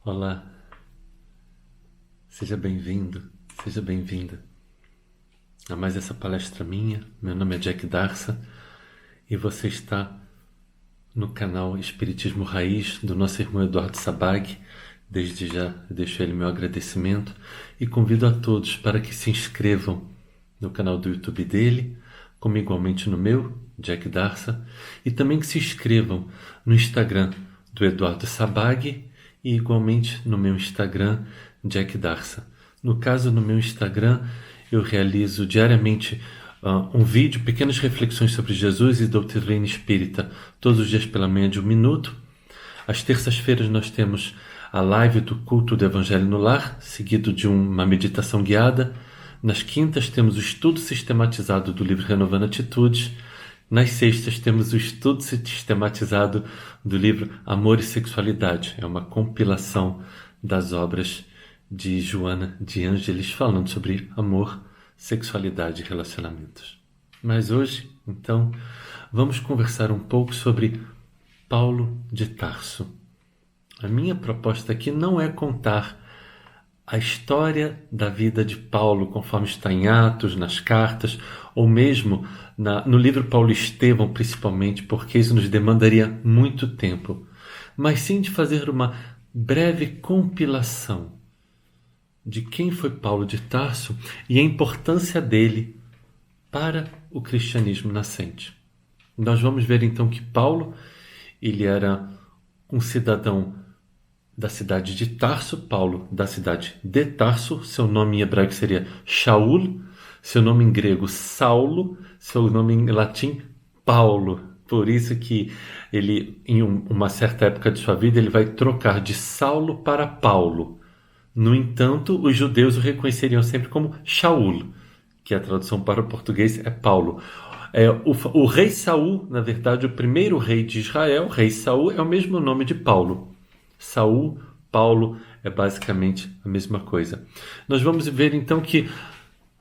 Olá, seja bem-vindo, seja bem-vinda a mais essa palestra minha. Meu nome é Jack Darsa e você está no canal Espiritismo Raiz do nosso irmão Eduardo Sabag. Desde já deixo ele meu agradecimento e convido a todos para que se inscrevam no canal do YouTube dele, como igualmente no meu, Jack Darsa, e também que se inscrevam no Instagram do Eduardo Sabag e igualmente no meu Instagram, Jack Darsa. No caso, no meu Instagram, eu realizo diariamente um vídeo, pequenas reflexões sobre Jesus e doutrina espírita, todos os dias pela manhã de 1 minuto. Às terças-feiras nós temos a live do culto do Evangelho no Lar, seguido de uma meditação guiada. Nas quintas temos o estudo sistematizado do livro Renovando Atitudes. Nas sextas temos o estudo sistematizado do livro Amor e Sexualidade. É uma compilação das obras de Joana de Ângeles falando sobre amor, sexualidade e relacionamentos. Mas hoje, então, vamos conversar um pouco sobre Paulo de Tarso. A minha proposta aqui não é contar a história da vida de Paulo, conforme está em Atos, nas cartas, ou mesmo no livro Paulo Estevão, principalmente, porque isso nos demandaria muito tempo, mas sim de fazer uma breve compilação de quem foi Paulo de Tarso e a importância dele para o cristianismo nascente. Nós vamos ver então que Paulo, ele era um cidadão da cidade de Tarso, Paulo da cidade de Tarso, seu nome em hebraico seria Shaul, seu nome em grego Saulo, seu nome em latim Paulo. Por isso que ele, em uma certa época de sua vida, ele vai trocar de Saulo para Paulo. No entanto, os judeus o reconheceriam sempre como Shaul, que a tradução para o português é Paulo. O rei Saul, na verdade, o primeiro rei de Israel, rei Saul, é o mesmo nome de Paulo. Saul, Paulo, é basicamente a mesma coisa. Nós vamos ver então que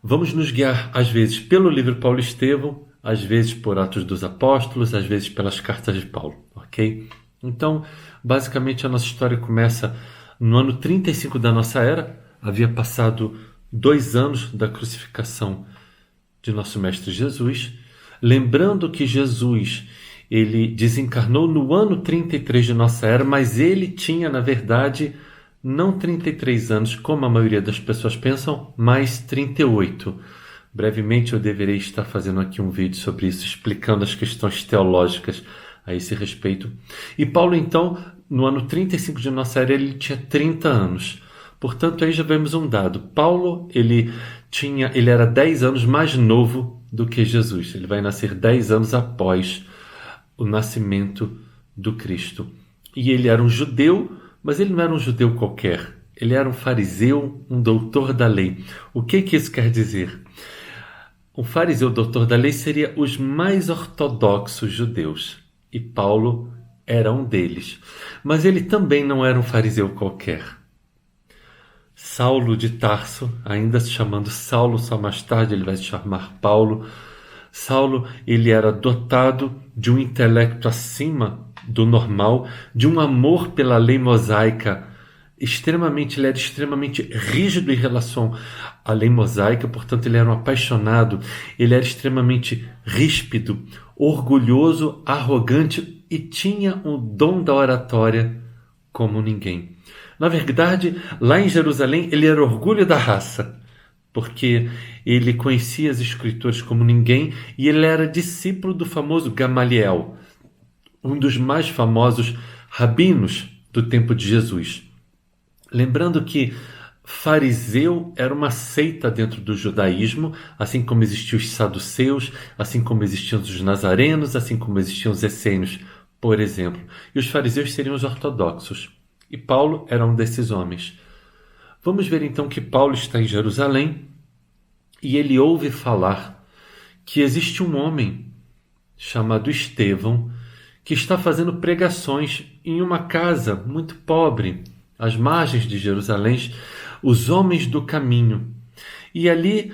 vamos nos guiar às vezes pelo livro Paulo Estevão, às vezes por Atos dos Apóstolos, às vezes pelas cartas de Paulo, ok? Então, basicamente a nossa história começa no ano 35 da nossa era. Havia passado 2 anos da crucificação de nosso Mestre Jesus. Lembrando que Jesus, ele desencarnou no ano 33 de nossa era, mas ele tinha, na verdade, não 33 anos, como a maioria das pessoas pensam, mas 38. Brevemente eu deverei estar fazendo aqui um vídeo sobre isso, explicando as questões teológicas a esse respeito. E Paulo, então, no ano 35 de nossa era, ele tinha 30 anos. Portanto, aí já vemos um dado. Paulo, ele era 10 anos mais novo do que Jesus. Ele vai nascer 10 anos após o nascimento do Cristo. E ele era um judeu, mas ele não era um judeu qualquer. Ele era um fariseu, um doutor da lei. O que isso quer dizer? Um fariseu, doutor da lei, seria os mais ortodoxos judeus. E Paulo era um deles. Mas ele também não era um fariseu qualquer. Saulo de Tarso, ainda se chamando Saulo, só mais tarde ele vai se chamar Paulo. Saulo, ele era dotado de um intelecto acima do normal, de um amor pela lei mosaica ele era extremamente rígido em relação à lei mosaica, portanto ele era um apaixonado, ele era extremamente ríspido, orgulhoso, arrogante e tinha o dom da oratória como ninguém. Na verdade, lá em Jerusalém, ele era orgulho da raça, porque ele conhecia as escrituras como ninguém e ele era discípulo do famoso Gamaliel, um dos mais famosos rabinos do tempo de Jesus. Lembrando que fariseu era uma seita dentro do judaísmo, assim como existiam os saduceus, assim como existiam os nazarenos, assim como existiam os essênios, por exemplo. E os fariseus seriam os ortodoxos. E Paulo era um desses homens. Vamos ver então que Paulo está em Jerusalém e ele ouve falar que existe um homem chamado Estevão que está fazendo pregações em uma casa muito pobre, às margens de Jerusalém, os homens do caminho. E ali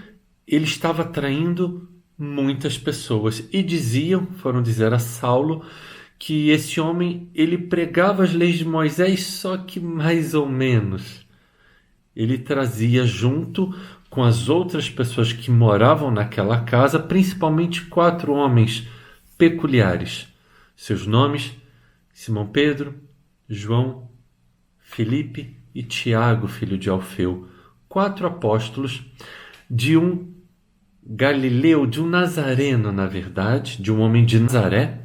ele estava atraindo muitas pessoas e foram dizer a Saulo que esse homem ele pregava as leis de Moisés, só que mais ou menos. Ele trazia junto com as outras pessoas que moravam naquela casa, principalmente 4 homens peculiares. Seus nomes: Simão Pedro, João, Filipe e Tiago, filho de Alfeu. 4 apóstolos de um galileu, de um nazareno, na verdade, de um homem de Nazaré,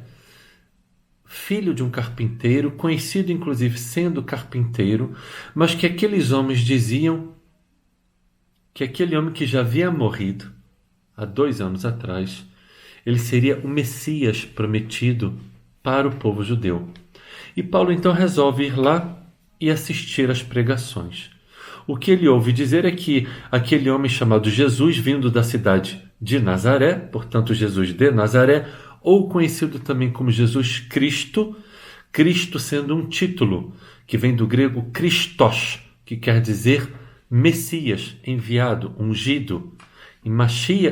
filho de um carpinteiro, conhecido inclusive sendo carpinteiro, mas que aqueles homens diziam que aquele homem que já havia morrido há 2 anos atrás, ele seria o Messias prometido para o povo judeu. E Paulo então resolve ir lá e assistir às pregações. O que ele ouve dizer é que aquele homem chamado Jesus, vindo da cidade de Nazaré, portanto Jesus de Nazaré, ou conhecido também como Jesus Cristo, Cristo sendo um título que vem do grego Christos, que quer dizer Messias, enviado, ungido.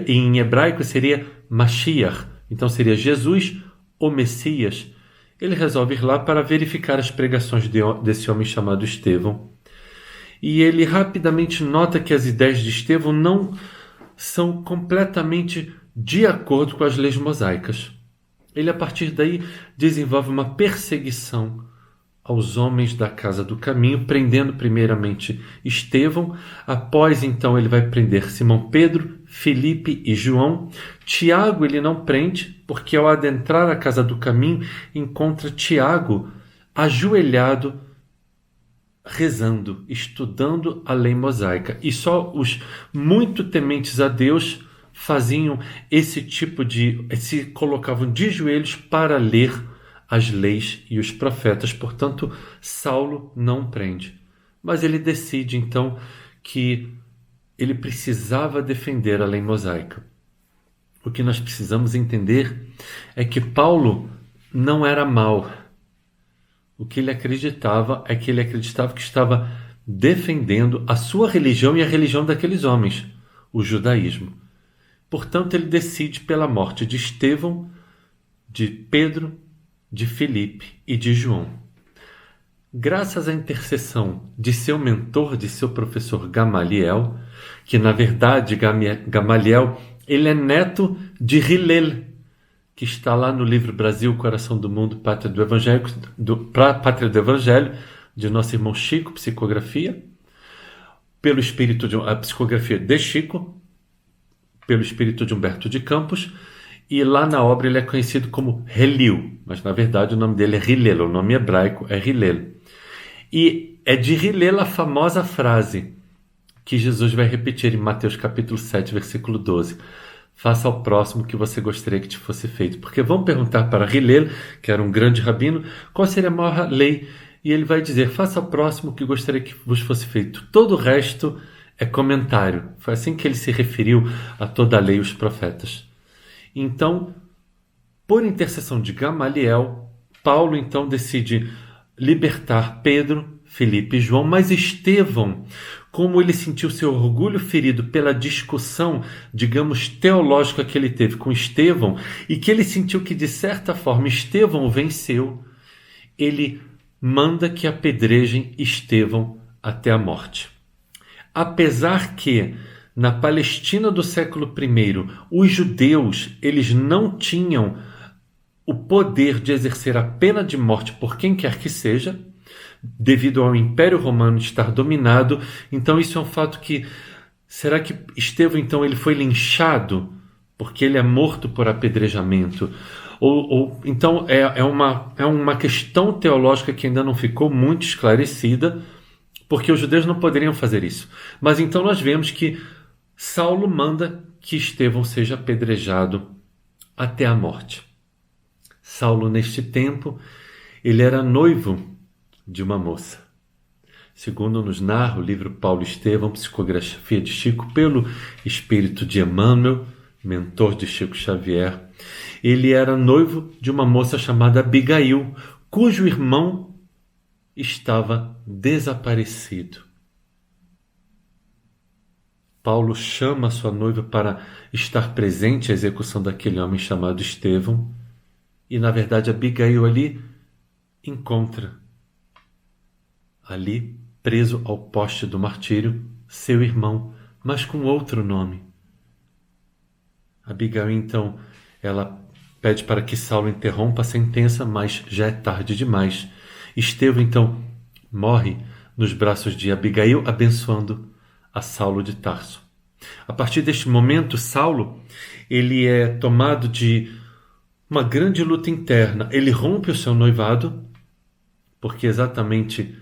Em hebraico seria Mashiach, então seria Jesus, o Messias. Ele resolve ir lá para verificar as pregações desse homem chamado Estevão. E ele rapidamente nota que as ideias de Estevão não são completamente de acordo com as leis mosaicas. Ele, a partir daí, desenvolve uma perseguição aos homens da Casa do Caminho, prendendo primeiramente Estevão. Após, então, ele vai prender Simão Pedro, Filipe e João. Tiago ele não prende, porque ao adentrar a Casa do Caminho, encontra Tiago ajoelhado, rezando, estudando a lei mosaica. E só os muito tementes a Deus faziam se colocavam de joelhos para ler as leis e os profetas. Portanto, Saulo não prende. Mas ele decide então que ele precisava defender a lei mosaica. O que nós precisamos entender é que Paulo não era mau. O que ele acreditava é que ele acreditava que estava defendendo a sua religião e a religião daqueles homens, o judaísmo. Portanto, ele decide pela morte de Estevão, de Pedro, de Filipe e de João. Graças à intercessão de seu mentor, de seu professor Gamaliel, que na verdade Gamaliel ele é neto de Hillel, que está lá no livro Brasil, Coração do Mundo, Pátria do Evangelho, de nosso irmão Chico, psicografia, pelo espírito de a psicografia de Chico, pelo espírito de Humberto de Campos, e lá na obra ele é conhecido como Hillel, mas na verdade o nome dele é Hillel, o nome hebraico é Hillel. E é de Hillel a famosa frase que Jesus vai repetir em Mateus capítulo 7, versículo 12. Faça ao próximo o que você gostaria que te fosse feito. Porque vão perguntar para Hillel, que era um grande rabino, qual seria a maior lei. E ele vai dizer, faça ao próximo o que gostaria que vos fosse feito. Todo o resto é comentário. Foi assim que ele se referiu a toda a lei e os profetas. Então, por intercessão de Gamaliel, Paulo então decide libertar Pedro, Filipe e João, mas Estevão, como ele sentiu seu orgulho ferido pela discussão, digamos, teológica que ele teve com Estevão, e que ele sentiu que, de certa forma, Estevão o venceu, ele manda que apedrejem Estevão até a morte. Apesar que, na Palestina do século I, os judeus eles não tinham o poder de exercer a pena de morte por quem quer que seja, devido ao Império Romano estar dominado. Então isso é um fato que... Será que Estevão, então, ele foi linchado porque ele é morto por apedrejamento? Então é uma questão teológica que ainda não ficou muito esclarecida, porque os judeus não poderiam fazer isso. Mas então nós vemos que Saulo manda que Estevão seja apedrejado até a morte. Saulo, neste tempo, ele era noivo de uma moça. Segundo nos narra o livro Paulo e Estevão, psicografia de Chico, pelo espírito de Emmanuel, mentor de Chico Xavier, ele era noivo de uma moça chamada Abigail, cujo irmão estava desaparecido. Paulo chama a sua noiva para estar presente à execução daquele homem chamado Estevão. E, na verdade, Abigail ali encontra, ali, preso ao poste do martírio, seu irmão, mas com outro nome. Abigail, então, ela pede para que Saulo interrompa a sentença, mas já é tarde demais. Estevão, então, morre nos braços de Abigail, abençoando a Saulo de Tarso. A partir deste momento, Saulo, ele é tomado de uma grande luta interna. Ele rompe o seu noivado, porque exatamente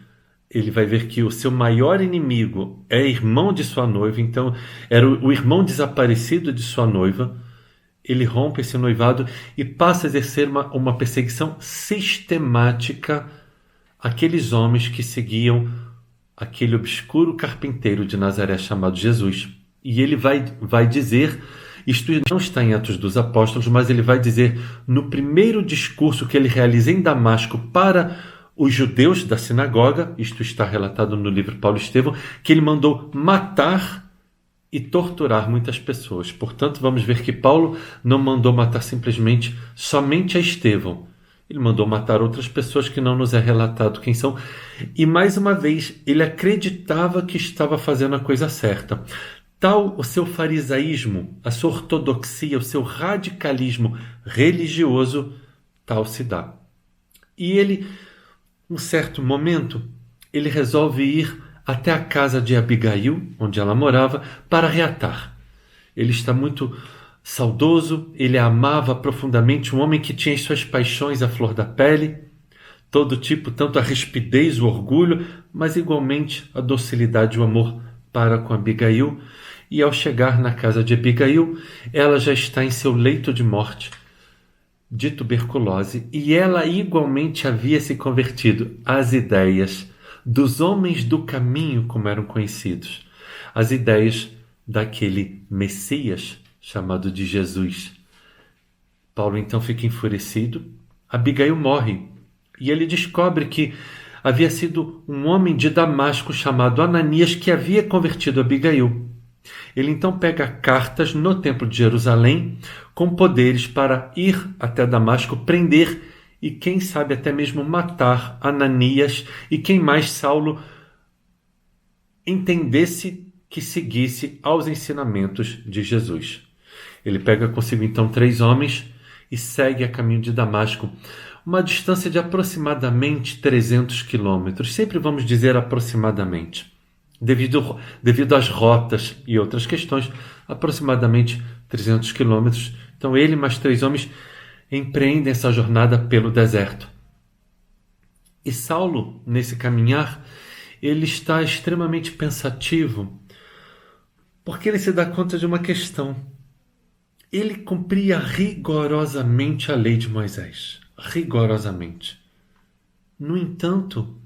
ele vai ver que o seu maior inimigo é irmão de sua noiva, então era o irmão desaparecido de sua noiva. Ele rompe esse noivado e passa a exercer uma perseguição sistemática àqueles homens que seguiam aquele obscuro carpinteiro de Nazaré chamado Jesus. E ele vai dizer, isto não está em Atos dos Apóstolos, mas ele vai dizer no primeiro discurso que ele realiza em Damasco para os judeus da sinagoga, isto está relatado no livro Paulo Estevão, que ele mandou matar e torturar muitas pessoas. Portanto, vamos ver que Paulo não mandou matar simplesmente somente a Estevão. Ele mandou matar outras pessoas que não nos é relatado quem são. E mais uma vez, ele acreditava que estava fazendo a coisa certa. Tal o seu farisaísmo, a sua ortodoxia, o seu radicalismo religioso, tal se dá. E ele, num certo momento, ele resolve ir até a casa de Abigail, onde ela morava, para reatar. Ele está muito saudoso, ele a amava profundamente, um homem que tinha as suas paixões à flor da pele, todo tipo, tanto a rispidez, o orgulho, mas igualmente a docilidade e o amor para com Abigail. E ao chegar na casa de Abigail, ela já está em seu leito de morte, de tuberculose, e ela igualmente havia se convertido às ideias dos homens do caminho, como eram conhecidos, as ideias daquele Messias chamado de Jesus. Paulo então fica enfurecido, Abigail morre, e ele descobre que havia sido um homem de Damasco chamado Ananias que havia convertido Abigail. Ele então pega cartas no templo de Jerusalém com poderes para ir até Damasco, prender e quem sabe até mesmo matar Ananias e quem mais Saulo entendesse que seguisse aos ensinamentos de Jesus. Ele pega consigo então 3 homens e segue a caminho de Damasco, uma distância de aproximadamente 300 quilômetros, sempre vamos dizer aproximadamente. Devido às rotas e outras questões, aproximadamente 300 quilômetros. Então ele e mais 3 homens empreendem essa jornada pelo deserto. E Saulo, nesse caminhar, ele está extremamente pensativo, porque ele se dá conta de uma questão. Ele cumpria rigorosamente a lei de Moisés. Rigorosamente. No entanto,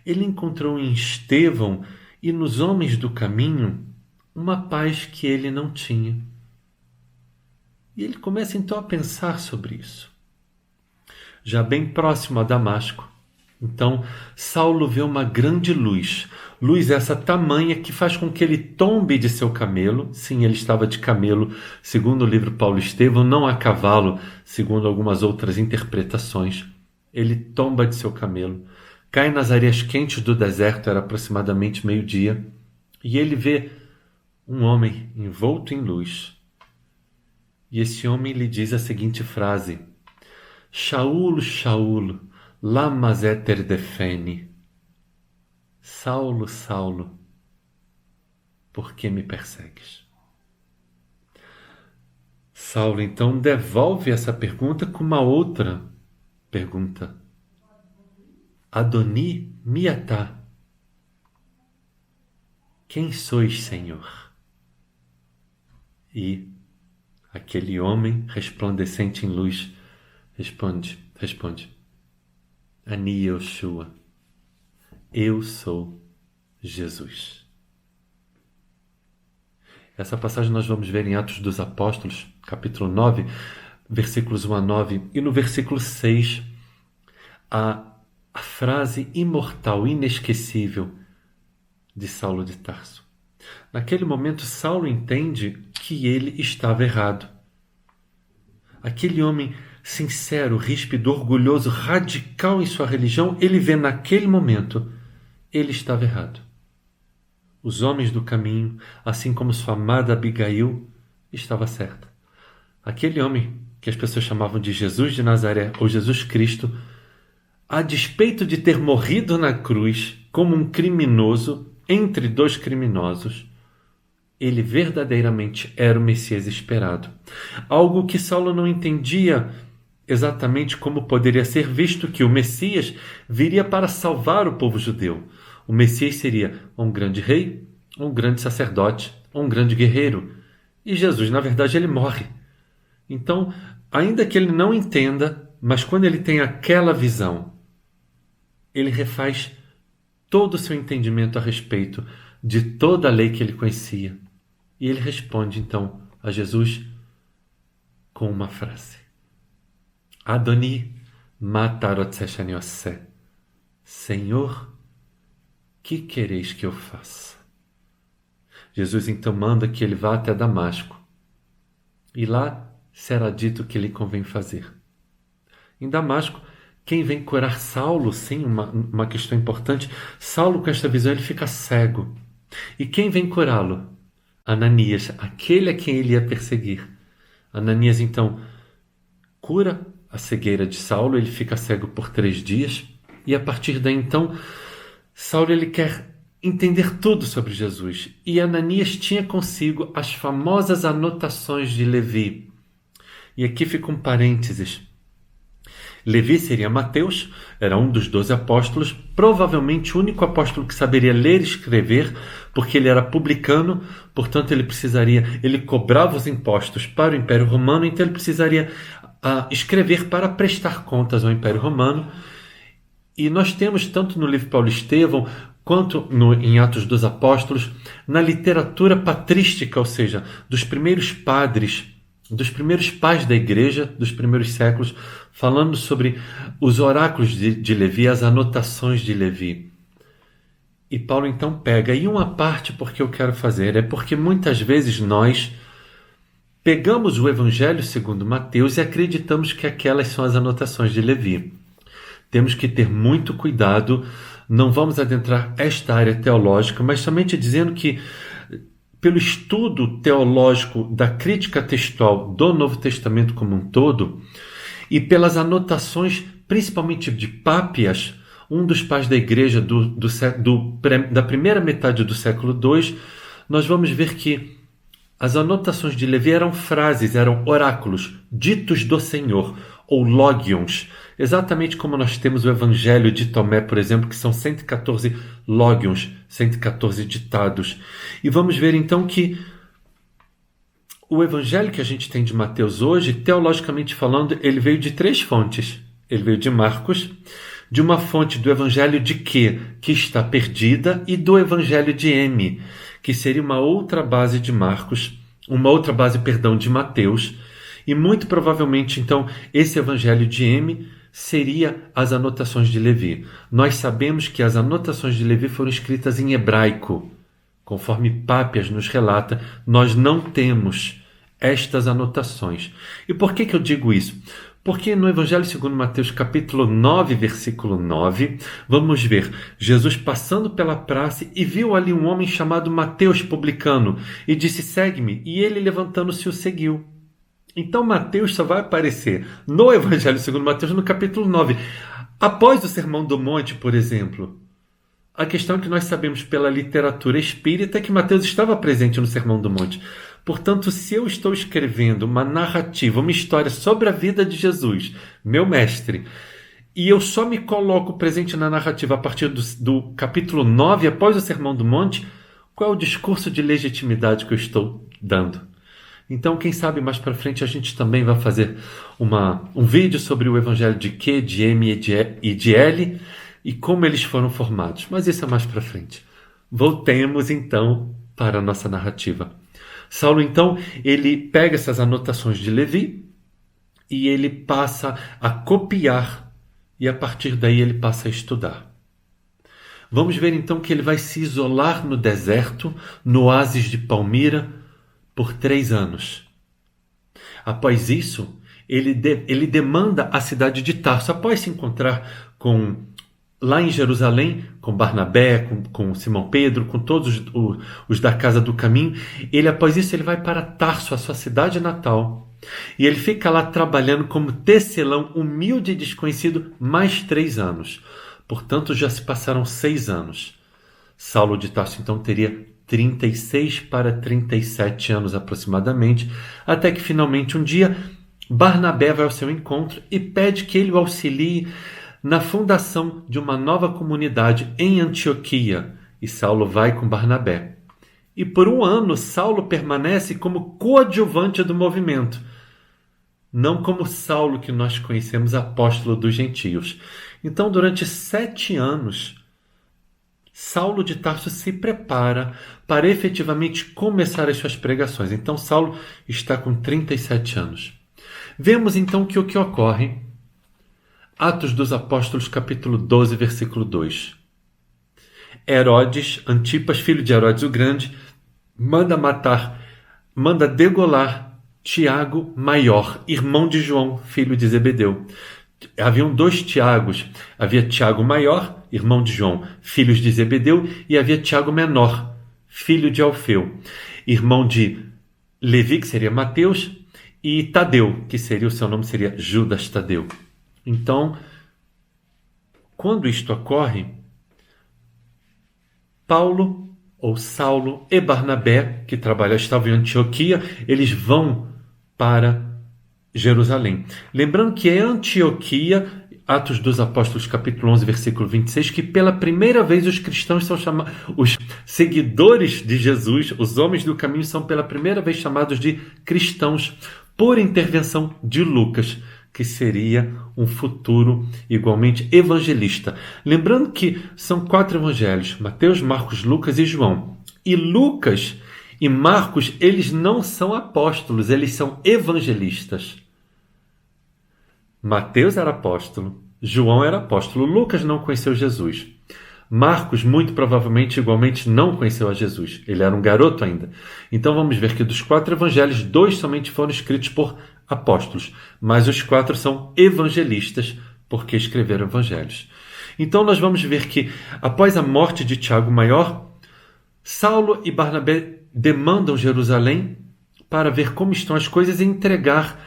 ele encontrou em Estevão e nos homens do caminho uma paz que ele não tinha. E ele começa então a pensar sobre isso. Já bem próximo a Damasco, então Saulo vê uma grande luz. Luz essa tamanha que faz com que ele tombe de seu camelo. Sim, ele estava de camelo, segundo o livro Paulo Estevão, não a cavalo, segundo algumas outras interpretações. Ele tomba de seu camelo, cai nas areias quentes do deserto, era aproximadamente meio-dia, e ele vê um homem envolto em luz. E esse homem lhe diz a seguinte frase: Shaul, Shaul, lama terdefene. Saulo, Saulo, por que me persegues? Saulo então devolve essa pergunta com uma outra pergunta. Adoni miatá. Quem sois, Senhor? E aquele homem resplandecente em luz responde, Ani Yoshua, eu sou Jesus. Essa passagem nós vamos ver em Atos dos Apóstolos, capítulo 9, versículos 1 a 9, e no versículo 6, a frase imortal, inesquecível de Saulo de Tarso. Naquele momento, Saulo entende que ele estava errado. Aquele homem sincero, ríspido, orgulhoso, radical em sua religião, ele vê naquele momento, ele estava errado. Os homens do caminho, assim como sua amada Abigail, estava certa. Aquele homem que as pessoas chamavam de Jesus de Nazaré ou Jesus Cristo, a despeito de ter morrido na cruz como um criminoso entre dois criminosos, ele verdadeiramente era o Messias esperado. Algo que Saulo não entendia exatamente como poderia ser, visto que o Messias viria para salvar o povo judeu. O Messias seria um grande rei, um grande sacerdote, um grande guerreiro. E Jesus, na verdade, ele morre. Então, ainda que ele não entenda, mas quando ele tem aquela visão, ele refaz todo o seu entendimento a respeito de toda a lei que ele conhecia. E ele responde, então, a Jesus com uma frase. Adoni matarotseshaniose. Senhor, que quereis que eu faça? Jesus então manda que ele vá até Damasco. E lá será dito o que lhe convém fazer. Em Damasco, quem vem curar Saulo, sim, uma questão importante, Saulo com esta visão ele fica cego. E quem vem curá-lo? Ananias, aquele a quem ele ia perseguir. Ananias então cura a cegueira de Saulo, ele fica cego por 3 dias. E a partir daí então, Saulo ele quer entender tudo sobre Jesus. E Ananias tinha consigo as famosas anotações de Levi. E aqui fica um parênteses. Levi seria Mateus, era um dos 12 apóstolos, provavelmente o único apóstolo que saberia ler e escrever, porque ele era publicano, portanto ele cobrava os impostos para o Império Romano, então ele precisaria escrever para prestar contas ao Império Romano. E nós temos, tanto no livro Paulo Estevão, quanto em Atos dos Apóstolos, na literatura patrística, ou seja, dos primeiros padres, dos primeiros pais da igreja, dos primeiros séculos, falando sobre os oráculos de Levi, as anotações de Levi. E Paulo então pega, e uma parte porque eu quero fazer, é porque muitas vezes nós pegamos o Evangelho segundo Mateus e acreditamos que aquelas são as anotações de Levi. Temos que ter muito cuidado, não vamos adentrar esta área teológica, mas somente dizendo que pelo estudo teológico da crítica textual do Novo Testamento como um todo, e pelas anotações, principalmente de Pápias, um dos pais da igreja da primeira metade do século II, nós vamos ver que as anotações de Levi eram frases, eram oráculos, ditos do Senhor, ou logions, exatamente como nós temos o Evangelho de Tomé, por exemplo, que são 114 logions, 114 ditados. E vamos ver então que o Evangelho que a gente tem de Mateus hoje, teologicamente falando, ele veio de 3 fontes. Ele veio de Marcos, de uma fonte do Evangelho de que está perdida, e do Evangelho de M, que seria uma outra base de Marcos, de Mateus, e muito provavelmente, então, esse Evangelho de M seria as anotações de Levi. Nós sabemos que as anotações de Levi foram escritas em hebraico. Conforme Pápias nos relata, nós não temos estas anotações. E por que eu digo isso? Porque no Evangelho segundo Mateus, capítulo 9, versículo 9, vamos ver Jesus passando pela praça e viu ali um homem chamado Mateus, publicano, e disse, segue-me, e ele levantando-se o seguiu. Então Mateus só vai aparecer no Evangelho segundo Mateus no capítulo 9. Após o Sermão do Monte, por exemplo. A questão é que nós sabemos pela literatura espírita que Mateus estava presente no Sermão do Monte. Portanto, se eu estou escrevendo uma narrativa, uma história sobre a vida de Jesus, meu mestre, e eu só me coloco presente na narrativa a partir do capítulo 9, após o Sermão do Monte, qual é o discurso de legitimidade que eu estou dando? Então, quem sabe mais para frente a gente também vai fazer um vídeo sobre o Evangelho de Q, de M e de L e como eles foram formados. Mas isso é mais para frente. Voltemos então para a nossa narrativa. Saulo, então, ele pega essas anotações de Levi e ele passa a copiar e a partir daí ele passa a estudar. Vamos ver então que ele vai se isolar no deserto, no oásis de Palmira, por 3 anos. Após isso, ele demanda a cidade de Tarso. Após se encontrar lá em Jerusalém, com Barnabé, com Simão Pedro, com todos os da Casa do Caminho, após isso, ele vai para Tarso, a sua cidade natal. E ele fica lá trabalhando como tecelão, humilde e desconhecido, mais 3 anos. Portanto, já se passaram 6 anos. Saulo de Tarso, então, teria 36 para 37 anos aproximadamente, até que finalmente um dia Barnabé vai ao seu encontro e pede que ele o auxilie na fundação de uma nova comunidade em Antioquia. E Saulo vai com Barnabé. E por 1 ano, Saulo permanece como coadjuvante do movimento, não como Saulo que nós conhecemos, apóstolo dos gentios. Então, durante 7 anos, Saulo de Tarso se prepara para efetivamente começar as suas pregações. Então, Saulo está com 37 anos. Vemos então que o que ocorre, Atos dos Apóstolos, capítulo 12, versículo 2. Herodes, Antipas, filho de Herodes o Grande, manda degolar Tiago Maior, irmão de João, filho de Zebedeu. Haviam 2 Tiagos. Havia Tiago Maior, irmão de João, filhos de Zebedeu, e havia Tiago Menor, filho de Alfeu, irmão de Levi, que seria Mateus, e Tadeu, que seria, o seu nome seria Judas Tadeu. Então, quando isto ocorre, Paulo, ou Saulo e Barnabé, que estavam em Antioquia, eles vão para Jerusalém. Lembrando que é Antioquia, Atos dos Apóstolos, capítulo 11, versículo 26, que pela primeira vez os cristãos são chamados, os seguidores de Jesus, os homens do caminho, são pela primeira vez chamados de cristãos, por intervenção de Lucas, que seria um futuro igualmente evangelista. Lembrando que são 4 evangelhos, Mateus, Marcos, Lucas e João. E Lucas e Marcos, eles não são apóstolos, eles são evangelistas. Mateus era apóstolo, João era apóstolo, Lucas não conheceu Jesus. Marcos, muito provavelmente, igualmente, não conheceu a Jesus. Ele era um garoto ainda. Então vamos ver que dos 4 evangelhos, 2 somente foram escritos por apóstolos, mas os 4 são evangelistas, porque escreveram evangelhos. Então nós vamos ver que, após a morte de Tiago Maior, Saulo e Barnabé demandam Jerusalém para ver como estão as coisas e entregar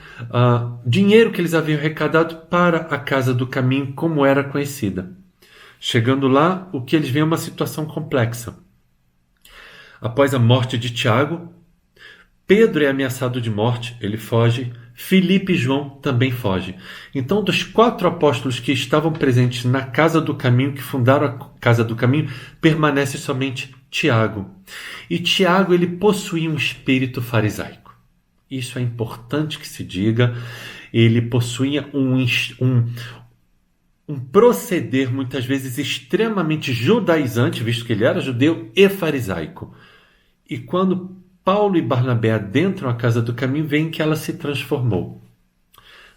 dinheiro que eles haviam arrecadado para a Casa do Caminho, como era conhecida. Chegando lá, o que eles veem é uma situação complexa. Após a morte de Tiago, Pedro é ameaçado de morte, ele foge. Filipe e João também fogem. Então, dos 4 apóstolos que estavam presentes na Casa do Caminho, que fundaram a Casa do Caminho, permanece somente Tiago. E Tiago, ele possuía um espírito farisaico. Isso é importante que se diga. Ele possuía um proceder, muitas vezes, extremamente judaizante, visto que ele era judeu e farisaico. E quando Paulo e Barnabé adentram a Casa do Caminho, veem que ela se transformou.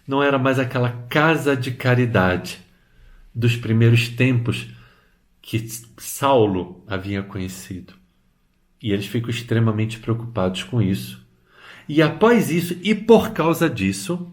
Não era mais aquela casa de caridade dos primeiros tempos que Saulo havia conhecido. E eles ficam extremamente preocupados com isso. E após isso, e por causa disso,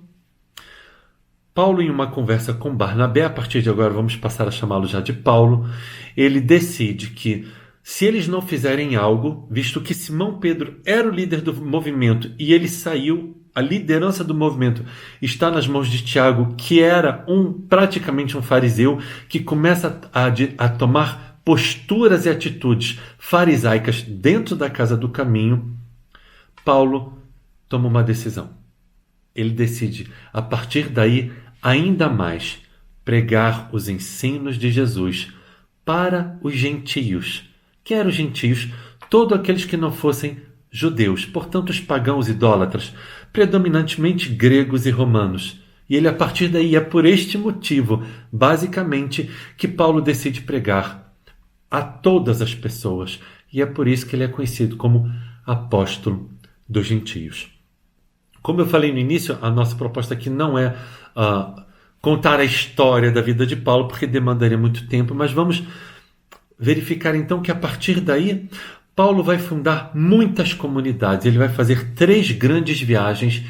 Paulo, em uma conversa com Barnabé, a partir de agora vamos passar a chamá-lo já de Paulo, ele decide que, se eles não fizerem algo, visto que Simão Pedro era o líder do movimento e ele saiu, a liderança do movimento está nas mãos de Tiago, que era praticamente um fariseu, que começa a tomar posturas e atitudes farisaicas dentro da Casa do Caminho, Paulo toma uma decisão. Ele decide, a partir daí, ainda mais pregar os ensinos de Jesus para os gentios. Que eram os gentios? Todos aqueles que não fossem judeus, portanto os pagãos idólatras, predominantemente gregos e romanos. E ele, a partir daí, é por este motivo, basicamente, que Paulo decide pregar a todas as pessoas. E é por isso que ele é conhecido como apóstolo dos gentios. Como eu falei no início, a nossa proposta aqui não é contar a história da vida de Paulo, porque demandaria muito tempo, mas vamos verificar então que a partir daí, Paulo vai fundar muitas comunidades. Ele vai fazer 3 grandes viagens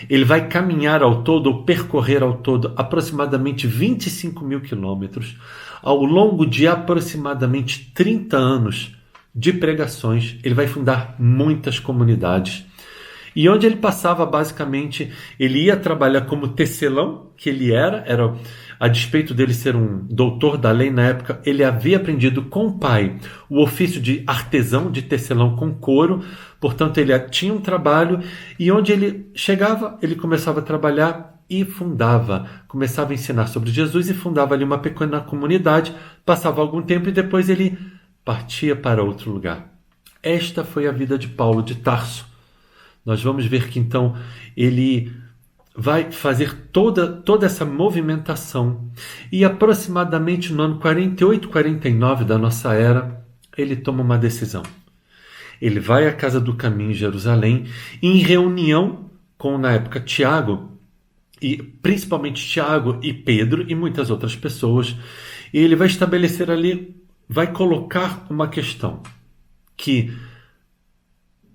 Ele vai caminhar ao todo, ou percorrer ao todo, aproximadamente 25 mil quilômetros, ao longo de aproximadamente 30 anos de pregações. Ele vai fundar muitas comunidades. E onde ele passava, basicamente, ele ia trabalhar como tecelão, que ele era a despeito dele ser um doutor da lei na época, ele havia aprendido com o pai o ofício de artesão, de tecelão com couro, portanto ele tinha um trabalho, e onde ele chegava, ele começava a trabalhar e começava a ensinar sobre Jesus e fundava ali uma pequena comunidade, passava algum tempo e depois ele partia para outro lugar. Esta foi a vida de Paulo de Tarso. Nós vamos ver que então ele vai fazer toda essa movimentação e aproximadamente no ano 48, 49 da nossa era, ele toma uma decisão. Ele vai à Casa do Caminho em Jerusalém, em reunião com, na época, Tiago, e principalmente Tiago e Pedro e muitas outras pessoas, e ele vai estabelecer ali, vai colocar uma questão que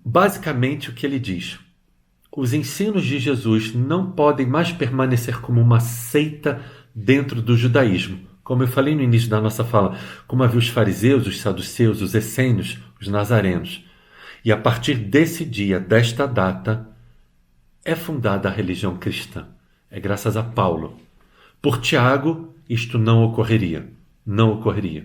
basicamente o que ele diz: os ensinos de Jesus não podem mais permanecer como uma seita dentro do judaísmo. Como eu falei no início da nossa fala, como havia os fariseus, os saduceus, os essênios, os nazarenos. E a partir desse dia, desta data, é fundada a religião cristã. É graças a Paulo. Por Tiago, isto não ocorreria. Não ocorreria.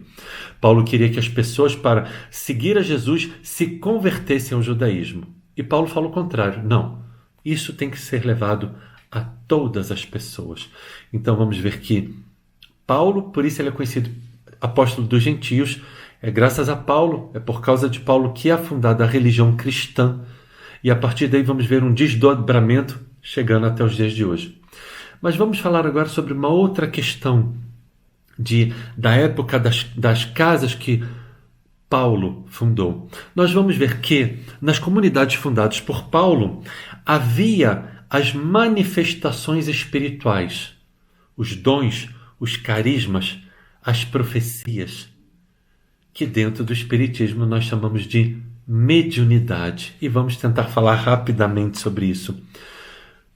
Paulo queria que as pessoas, para seguir a Jesus, se convertessem ao judaísmo. E Paulo fala o contrário. Não. Isso tem que ser levado a todas as pessoas. Então vamos ver que Paulo, por isso ele é conhecido apóstolo dos gentios, é graças a Paulo, é por causa de Paulo que é fundada a religião cristã. E a partir daí vamos ver um desdobramento chegando até os dias de hoje. Mas vamos falar agora sobre uma outra questão da época das casas que Paulo fundou. Nós vamos ver que nas comunidades fundadas por Paulo havia as manifestações espirituais, os dons, os carismas, as profecias, que dentro do espiritismo nós chamamos de mediunidade. E vamos tentar falar rapidamente sobre isso.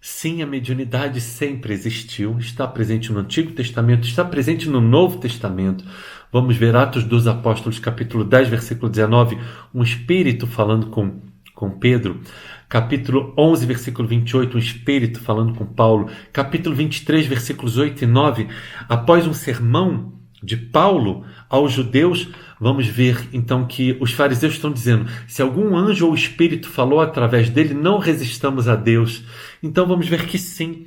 Sim, a mediunidade sempre existiu, está presente no Antigo Testamento, está presente no Novo Testamento. Vamos ver Atos dos Apóstolos, capítulo 10, versículo 19, um espírito falando com Pedro. Capítulo 11, versículo 28, um espírito falando com Paulo. Capítulo 23, versículos 8 e 9, após um sermão de Paulo aos judeus, vamos ver então que os fariseus estão dizendo: se algum anjo ou espírito falou através dele, não resistamos a Deus. Então vamos ver que sim,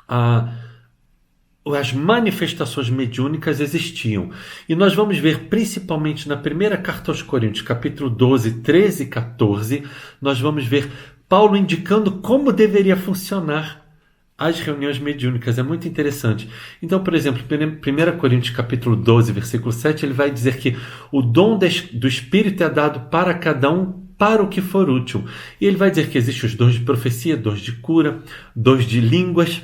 as manifestações mediúnicas existiam. E nós vamos ver principalmente na primeira carta aos Coríntios, capítulo 12, 13 e 14, nós vamos ver Paulo indicando como deveria funcionar as reuniões mediúnicas. É muito interessante. Então, por exemplo, 1 Coríntios capítulo 12, versículo 7, ele vai dizer que o dom do Espírito é dado para cada um para o que for útil. E ele vai dizer que existem os dons de profecia, dons de cura, dons de línguas,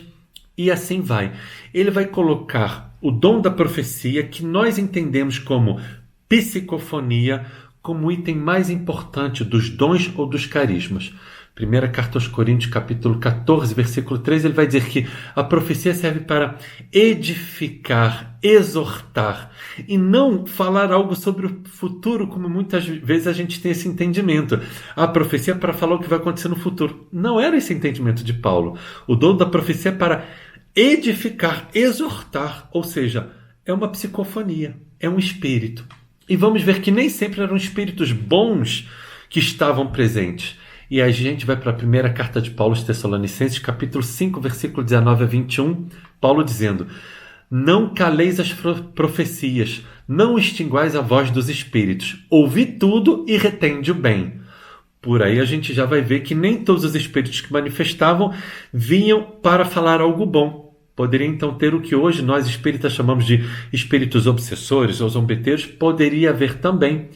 e assim vai. Ele vai colocar o dom da profecia, que nós entendemos como psicofonia, como o item mais importante dos dons ou dos carismas. Primeira carta aos Coríntios, capítulo 14, versículo 3, ele vai dizer que a profecia serve para edificar, exortar, e não falar algo sobre o futuro, como muitas vezes a gente tem esse entendimento. A profecia é para falar o que vai acontecer no futuro. Não era esse entendimento de Paulo. O dom da profecia é para edificar, exortar, ou seja, é uma psicofonia, é um espírito. E vamos ver que nem sempre eram espíritos bons que estavam presentes. E a gente vai para a primeira carta de Paulo aos Tessalonicenses, capítulo 5, versículo 19 a 21, Paulo dizendo: não caleis as profecias, não extinguais a voz dos espíritos, ouvi tudo e retende o bem. Por aí a gente já vai ver que nem todos os espíritos que manifestavam vinham para falar algo bom. Poderia então ter o que hoje nós espíritas chamamos de espíritos obsessores ou zombeteiros, poderia haver também.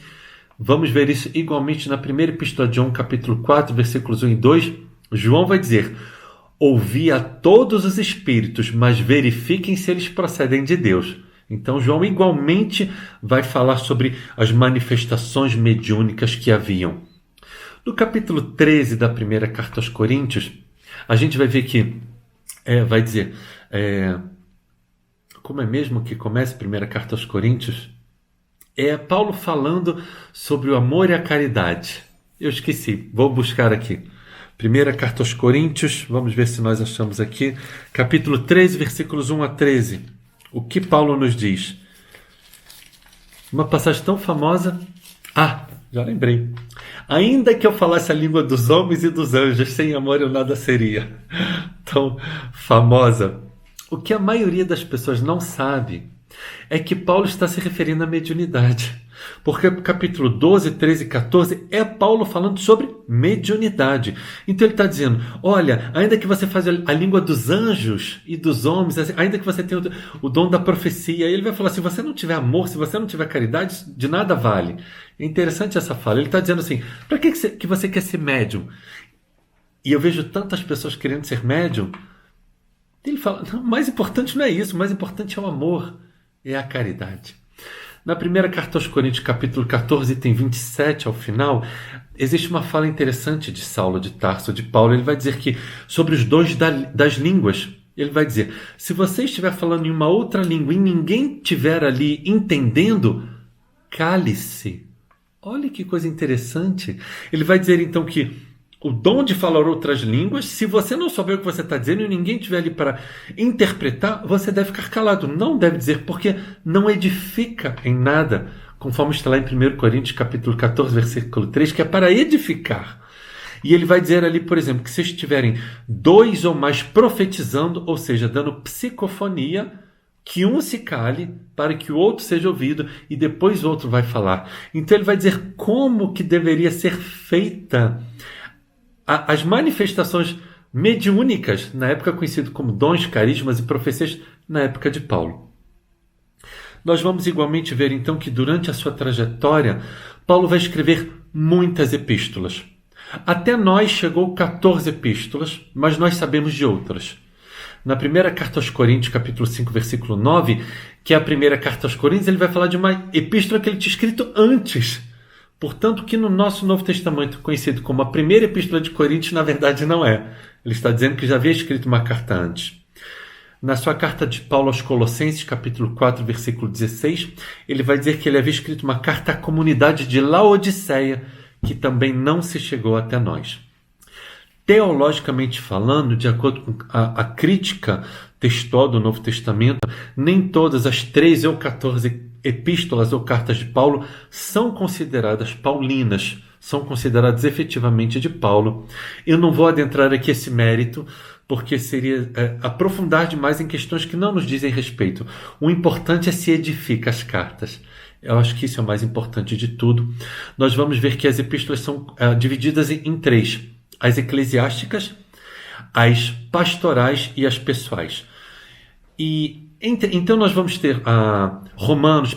Vamos ver isso igualmente na primeira epístola de João, capítulo 4, versículos 1 e 2. João vai dizer: ouvi a todos os espíritos, mas verifiquem se eles procedem de Deus. Então João igualmente vai falar sobre as manifestações mediúnicas que haviam. No capítulo 13 da primeira carta aos Coríntios, A gente vai ver que, vai dizer, como é mesmo que começa a primeira carta aos Coríntios? É Paulo falando sobre o amor e a caridade. Eu esqueci, vou buscar aqui. Primeira carta aos Coríntios, vamos ver se nós achamos aqui. Capítulo 13, versículos 1 a 13. O que Paulo nos diz? Uma passagem tão famosa. Já lembrei. Ainda que eu falasse a língua dos homens e dos anjos, sem amor eu nada seria. Tão famosa. O que a maioria das pessoas não sabe é que Paulo está se referindo à mediunidade. Porque capítulo 12, 13 e 14 é Paulo falando sobre mediunidade. Então ele está dizendo, olha, ainda que você faça a língua dos anjos e dos homens, ainda que você tenha o dom da profecia, ele vai falar, se você não tiver amor, se você não tiver caridade, de nada vale. É interessante essa fala. Ele está dizendo assim, para que você quer ser médium? E eu vejo tantas pessoas querendo ser médium. Ele fala, não, o mais importante não é isso, o mais importante é o amor, é a caridade. Na primeira carta aos Coríntios, capítulo 14, item 27 ao final, existe uma fala interessante de Saulo de Tarso, de Paulo. Ele vai dizer que, sobre os dons das línguas, ele vai dizer, se você estiver falando em uma outra língua e ninguém estiver ali entendendo, cale-se. Olha que coisa interessante. Ele vai dizer então que o dom de falar outras línguas, se você não souber o que você está dizendo e ninguém estiver ali para interpretar, você deve ficar calado. Não deve dizer, porque não edifica em nada, conforme está lá em 1 Coríntios capítulo 14, versículo 3, que é para edificar. E ele vai dizer ali, por exemplo, que se estiverem dois ou mais profetizando, ou seja, dando psicofonia, que um se cale para que o outro seja ouvido e depois o outro vai falar. Então ele vai dizer como que deveria ser feita as manifestações mediúnicas, na época conhecido como dons, carismas e profecias, na época de Paulo. Nós vamos igualmente ver então que durante a sua trajetória, Paulo vai escrever muitas epístolas. Até nós chegou 14 epístolas, mas nós sabemos de outras. Na primeira carta aos Coríntios, capítulo 5, versículo 9, que é a primeira carta aos Coríntios, ele vai falar de uma epístola que ele tinha escrito antes. Portanto, que no nosso Novo Testamento, conhecido como a primeira epístola de Coríntios, na verdade não é. Ele está dizendo que já havia escrito uma carta antes. Na sua carta de Paulo aos Colossenses, capítulo 4, versículo 16, ele vai dizer que ele havia escrito uma carta à comunidade de Laodiceia, que também não se chegou até nós. Teologicamente falando, de acordo com a crítica textual do Novo Testamento, nem todas as 13 ou 14 epístolas ou cartas de Paulo são consideradas paulinas, são consideradas efetivamente de Paulo. Eu não vou adentrar aqui esse mérito, porque seria aprofundar demais em questões que não nos dizem respeito. O importante é se edifica as cartas. Eu acho que isso é o mais importante de tudo. Nós vamos ver que as epístolas são divididas em três: as eclesiásticas, as pastorais e as pessoais. Então nós vamos ter Romanos,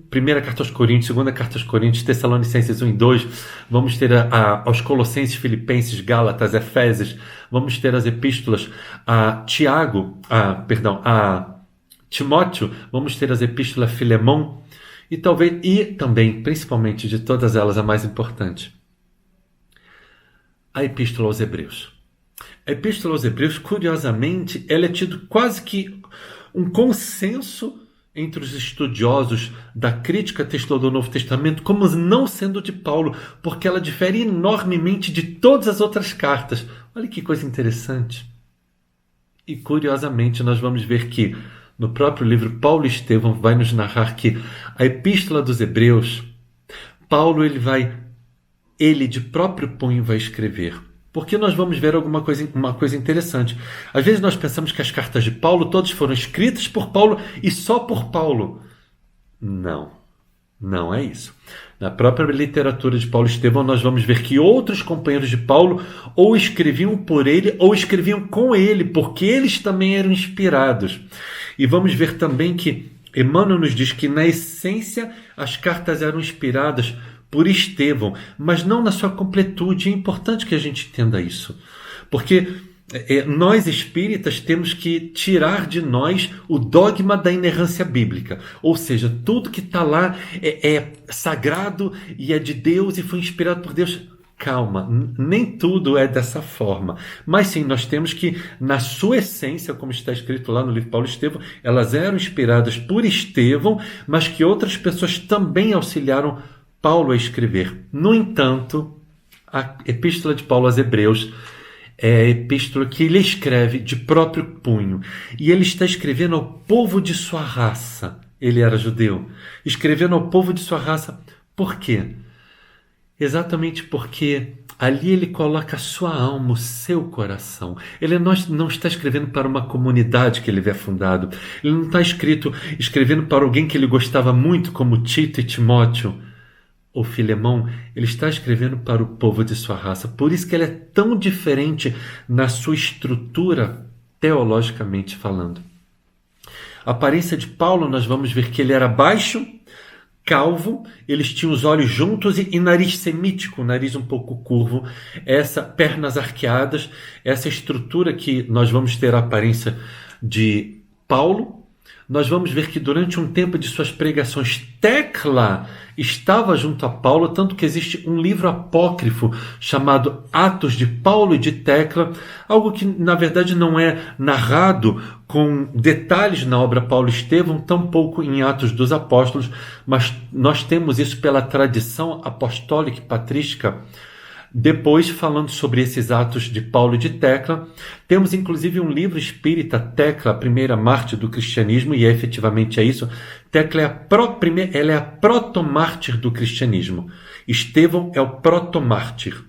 primeira carta aos Coríntios, segunda carta aos Coríntios, Tessalonicenses 1 e 2, vamos ter aos Colossenses, Filipenses, Gálatas, Efésios, vamos ter as epístolas a Timóteo, vamos ter as epístolas a Filemão e também, principalmente de todas elas, a mais importante, a epístola aos Hebreus. A epístola aos Hebreus, curiosamente, ela é tido quase que um consenso entre os estudiosos da crítica textual do Novo Testamento como não sendo de Paulo, porque ela difere enormemente de todas as outras cartas. Olha que coisa interessante. E curiosamente nós vamos ver que no próprio livro Paulo Estevão vai nos narrar que a epístola dos Hebreus, Paulo ele de próprio punho vai escrever. Porque nós vamos ver uma coisa interessante. Às vezes nós pensamos que as cartas de Paulo todas foram escritas por Paulo e só por Paulo. Não é isso. Na própria literatura de Paulo Estevão nós vamos ver que outros companheiros de Paulo ou escreviam por ele ou escreviam com ele, porque eles também eram inspirados. E vamos ver também que Emmanuel nos diz que na essência as cartas eram inspiradas por Estevão, mas não na sua completude. É importante que a gente entenda isso, porque nós espíritas temos que tirar de nós o dogma da inerrância bíblica, ou seja, tudo que está lá é sagrado e é de Deus e foi inspirado por Deus. calma, nem tudo é dessa forma. Mas sim, nós temos que, na sua essência, como está escrito lá no livro Paulo e Estevão, elas eram inspiradas por Estevão, mas que outras pessoas também auxiliaram Paulo a escrever. No entanto, a Epístola de Paulo aos Hebreus é a epístola que ele escreve de próprio punho. E ele está escrevendo ao povo de sua raça. Ele era judeu. Escrevendo ao povo de sua raça. Por quê? Exatamente porque ali ele coloca a sua alma, o seu coração. Ele não está escrevendo para uma comunidade que ele havia fundado. Ele não está escrevendo para alguém que ele gostava muito, como Tito e Timóteo ou Filemão. Ele está escrevendo para o povo de sua raça. Por isso que ele é tão diferente na sua estrutura, teologicamente falando. A aparência de Paulo, nós vamos ver que ele era baixo, calvo, eles tinham os olhos juntos e nariz semítico, nariz um pouco curvo, pernas arqueadas, essa estrutura que nós vamos ter a aparência de Paulo. Nós vamos ver que durante um tempo de suas pregações, Tecla estava junto a Paulo, tanto que existe um livro apócrifo chamado Atos de Paulo e de Tecla, algo que na verdade não é narrado com detalhes na obra Paulo e Estevão, tampouco em Atos dos Apóstolos, mas nós temos isso pela tradição apostólica e patrística. Depois, falando sobre esses atos de Paulo e de Tecla, temos inclusive um livro espírita, Tecla, a primeira mártir do cristianismo, e efetivamente é isso. Tecla ela é a protomártir do cristianismo. Estevão é o protomártir.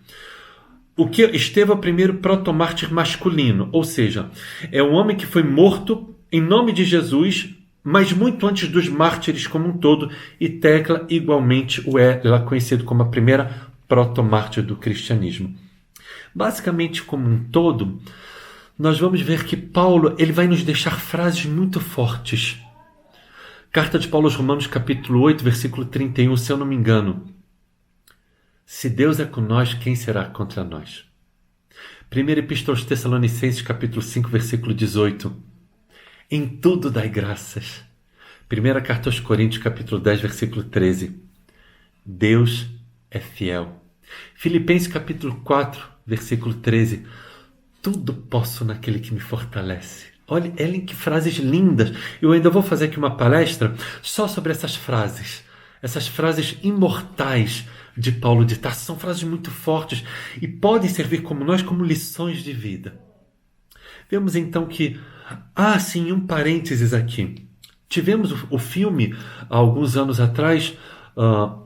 Estevão é o primeiro protomártir masculino, ou seja, é um homem que foi morto em nome de Jesus, mas muito antes dos mártires como um todo, e Tecla igualmente ela é conhecida como a primeira protomártir do cristianismo. Basicamente, como um todo, nós vamos ver que Paulo ele vai nos deixar frases muito fortes. Carta de Paulo aos Romanos, capítulo 8, versículo 31, se eu não me engano. Se Deus é com nós, quem será contra nós? Primeira Epístola aos Tessalonicenses, capítulo 5, versículo 18. Em tudo dai graças. Primeira Carta aos Coríntios, capítulo 10, versículo 13. Deus é fiel. Filipenses capítulo 4, versículo 13. Tudo posso naquele que me fortalece. Olhem que frases lindas. Eu ainda vou fazer aqui uma palestra só sobre essas frases imortais de Paulo de Tarso. São frases muito fortes e podem servir como lições de vida. Vemos então que, sim, um parênteses aqui. Tivemos o filme, há alguns anos atrás,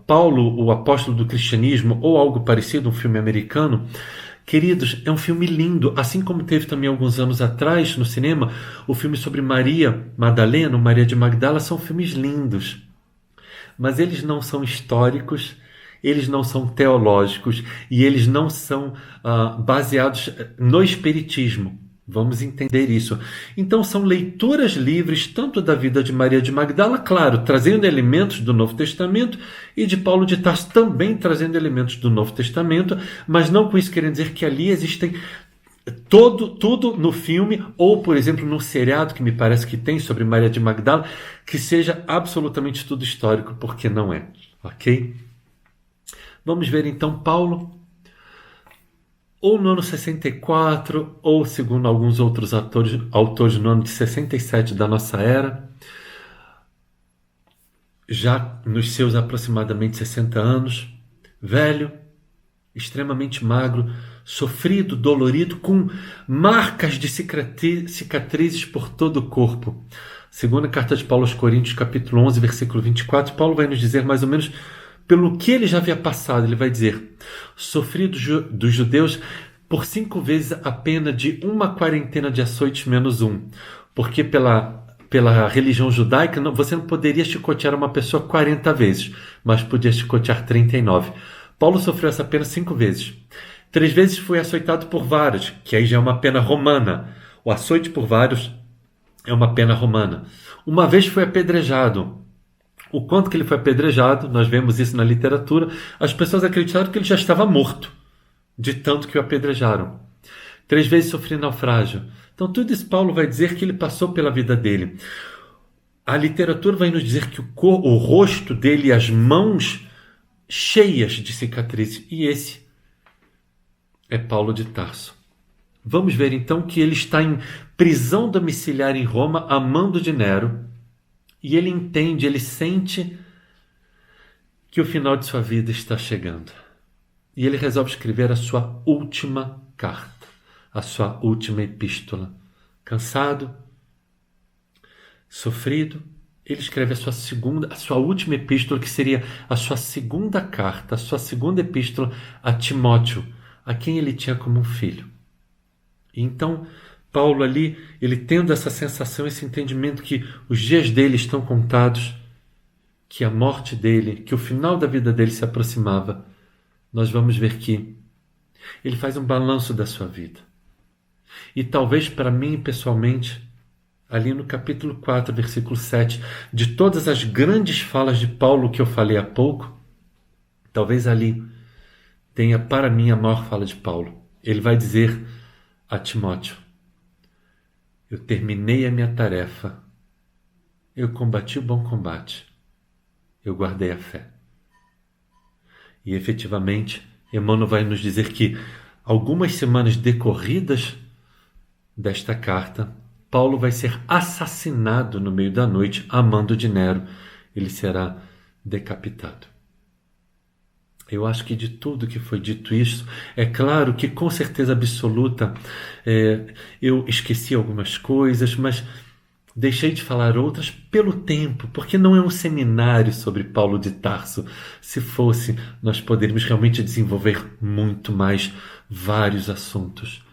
Paulo, o apóstolo do cristianismo, ou algo parecido, um filme americano. Queridos, é um filme lindo, assim como teve também alguns anos atrás no cinema o filme sobre Maria Madalena, Maria de Magdala. São filmes lindos, mas eles não são históricos, eles não são teológicos e eles não são baseados no espiritismo. Vamos entender isso. Então são leituras livres tanto da vida de Maria de Magdala, claro, trazendo elementos do Novo Testamento, e de Paulo de Tarso também trazendo elementos do Novo Testamento, mas não com isso querendo dizer que ali existem tudo no filme, ou por exemplo no seriado que me parece que tem sobre Maria de Magdala, que seja absolutamente tudo histórico, porque não é. Ok? Vamos ver então Paulo, ou no ano 64, ou segundo alguns outros autores no ano de 67 da nossa era, já nos seus aproximadamente 60 anos, velho, extremamente magro, sofrido, dolorido, com marcas de cicatrizes por todo o corpo. Segunda carta de Paulo aos Coríntios, capítulo 11, versículo 24, Paulo vai nos dizer mais ou menos pelo que ele já havia passado. Ele vai dizer: sofri dos judeus por 5 vezes a pena de uma quarentena de açoites menos um. Porque pela religião judaica, você não poderia chicotear uma pessoa 40 vezes, mas podia chicotear 39. Paulo sofreu essa pena 5 vezes. 3 vezes foi açoitado por varas, que aí já é uma pena romana. O açoite por varas é uma pena romana. Uma vez foi apedrejado. O quanto que ele foi apedrejado, nós vemos isso na literatura, as pessoas acreditaram que ele já estava morto, de tanto que o apedrejaram. 3 vezes sofreu naufrágio. Então tudo isso Paulo vai dizer que ele passou pela vida dele. A literatura vai nos dizer que o rosto dele e as mãos cheias de cicatrizes. E esse é Paulo de Tarso. Vamos ver então que ele está em prisão domiciliar em Roma, a mando de Nero, e ele entende, ele sente que o final de sua vida está chegando. E ele resolve escrever a sua última carta, a sua última epístola. Cansado, sofrido, ele escreve a sua última epístola, que seria a sua segunda carta, a sua segunda epístola a Timóteo, a quem ele tinha como um filho. E então, Paulo ali, ele tendo essa sensação, esse entendimento que os dias dele estão contados, que a morte dele, que o final da vida dele se aproximava, nós vamos ver que ele faz um balanço da sua vida. E talvez para mim, pessoalmente, ali no capítulo 4, versículo 7, de todas as grandes falas de Paulo que eu falei há pouco, talvez ali tenha para mim a maior fala de Paulo. Ele vai dizer a Timóteo: eu terminei a minha tarefa, eu combati o bom combate, eu guardei a fé. E efetivamente, Emmanuel vai nos dizer que algumas semanas decorridas desta carta, Paulo vai ser assassinado no meio da noite a mando de Nero. Ele será decapitado. Eu acho que de tudo que foi dito isso, é claro que com certeza absoluta eu esqueci algumas coisas, mas deixei de falar outras pelo tempo, porque não é um seminário sobre Paulo de Tarso. Se fosse, nós poderíamos realmente desenvolver muito mais vários assuntos.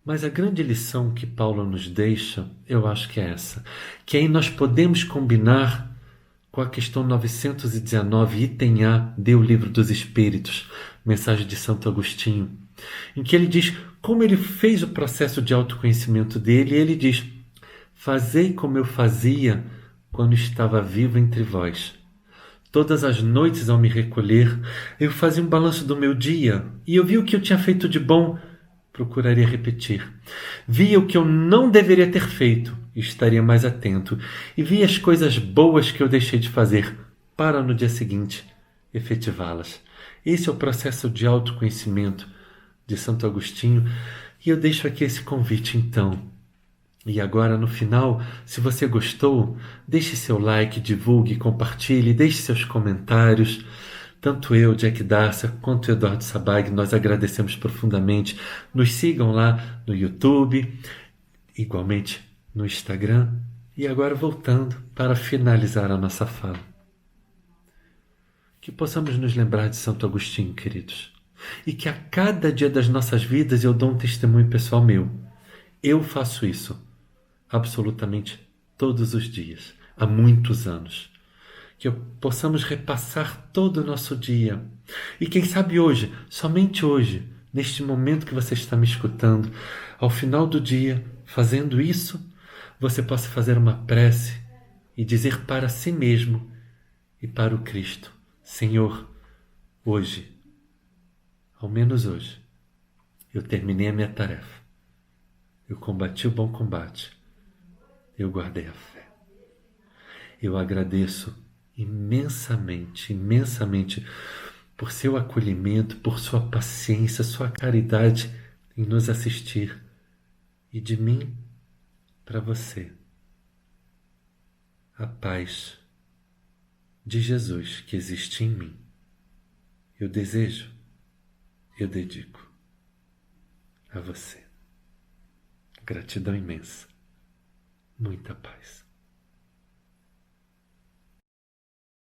Mas a grande lição que Paulo nos deixa, eu acho que é essa, que aí nós podemos combinar com a questão 919, item A, do Livro dos Espíritos, mensagem de Santo Agostinho, em que ele diz como ele fez o processo de autoconhecimento dele, e ele diz: fazei como eu fazia quando estava vivo entre vós. Todas as noites, ao me recolher, eu fazia um balanço do meu dia, e eu vi o que eu tinha feito de bom, procuraria repetir. Via o que eu não deveria ter feito, e estaria mais atento. E via as coisas boas que eu deixei de fazer, para no dia seguinte efetivá-las. Esse é o processo de autoconhecimento de Santo Agostinho, e eu deixo aqui esse convite então. E agora, no final, se você gostou, deixe seu like, divulgue, compartilhe, deixe seus comentários. Tanto eu, Jack Darcy, quanto Eduardo Sabag, nós agradecemos profundamente. Nos sigam lá no YouTube, igualmente no Instagram. E agora, voltando para finalizar a nossa fala. Que possamos nos lembrar de Santo Agostinho, queridos. E que a cada dia das nossas vidas eu dou um testemunho pessoal meu. Eu faço isso absolutamente todos os dias, há muitos anos. Que possamos repassar todo o nosso dia. E quem sabe hoje, somente hoje, neste momento que você está me escutando, ao final do dia, fazendo isso, você possa fazer uma prece e dizer para si mesmo e para o Cristo: Senhor, hoje, ao menos hoje, eu terminei a minha tarefa. Eu combati o bom combate. Eu guardei a fé. Eu agradeço imensamente, imensamente por seu acolhimento, por sua paciência, sua caridade em nos assistir. E de mim para você, a paz de Jesus que existe em mim. Eu desejo, eu dedico a você. Gratidão imensa. Muita paz.